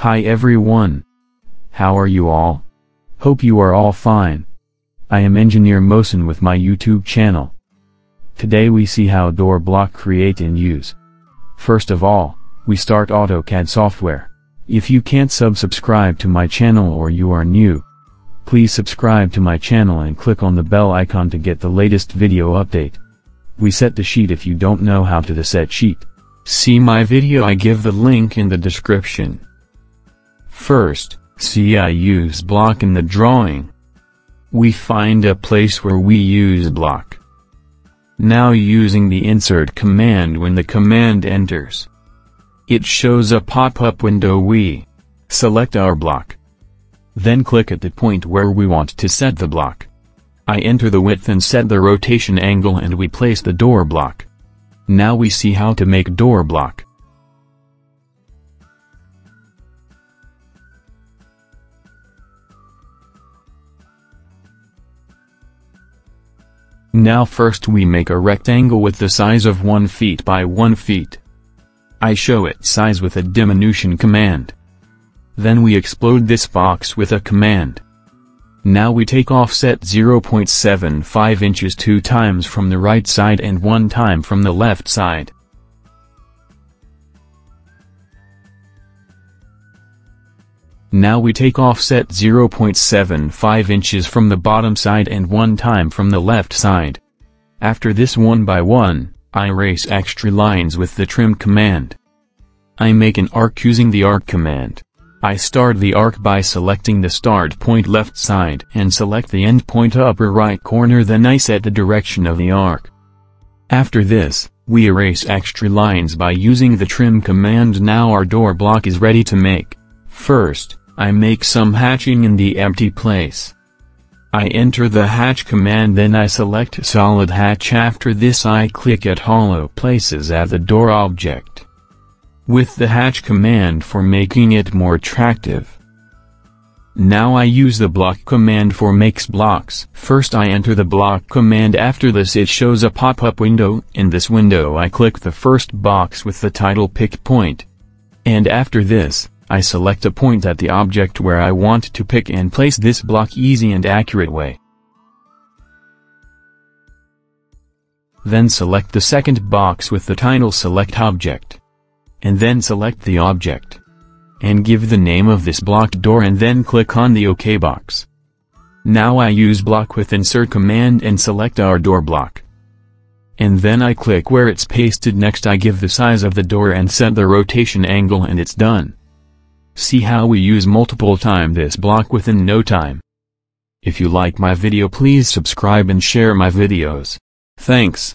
Hi everyone. How are you all? Hope you are all fine. I am Engineer Mohsen with my YouTube channel. Today we see how door block create and use. First of all, we start AutoCAD software. If you can't subscribe to my channel or you are new, please subscribe to my channel and click on the bell icon to get the latest video update. We set the sheet. If you don't know how to set sheet, see my video, I give the link in the description. First, see I use block in the drawing. We find a place where we use block. Now using the insert command, when the command enters, it shows a pop-up window. We select our block. Then click at the point where we want to set the block. I enter the width and set the rotation angle and we place the door block. Now we see how to make door block. Now first we make a rectangle with the size of 1 feet by 1 feet. I show its size with a diminution command. Then we explode this box with a command. Now we take offset 0.75 inches 2 times from the right side and 1 time from the left side. Now we take offset 0.75 inches from the bottom side and 1 time from the left side. After this, one by one, I erase extra lines with the trim command. I make an arc using the arc command. I start the arc by selecting the start point left side and select the end point upper right corner, then I set the direction of the arc. After this, we erase extra lines by using the trim command. Now our door block is ready to make. First, I make some hatching in the empty place. I enter the hatch command, then I select solid hatch. After this I click at hollow places at the door object with the hatch command for making it more attractive. Now I use the block command for makes blocks. First I enter the block command. After this it shows a pop-up window. In this window I click the first box with the title pick point. And after this, I select a point at the object where I want to pick and place this block easy and accurate way. Then select the second box with the title select object. And then select the object. And give the name of this block door and then click on the OK box. Now I use block with insert command and select our door block. And then I click where it's pasted. Next I give the size of the door and set the rotation angle and it's done. See how we use multiple times this block within no time. If you like my video, please subscribe and share my videos. Thanks.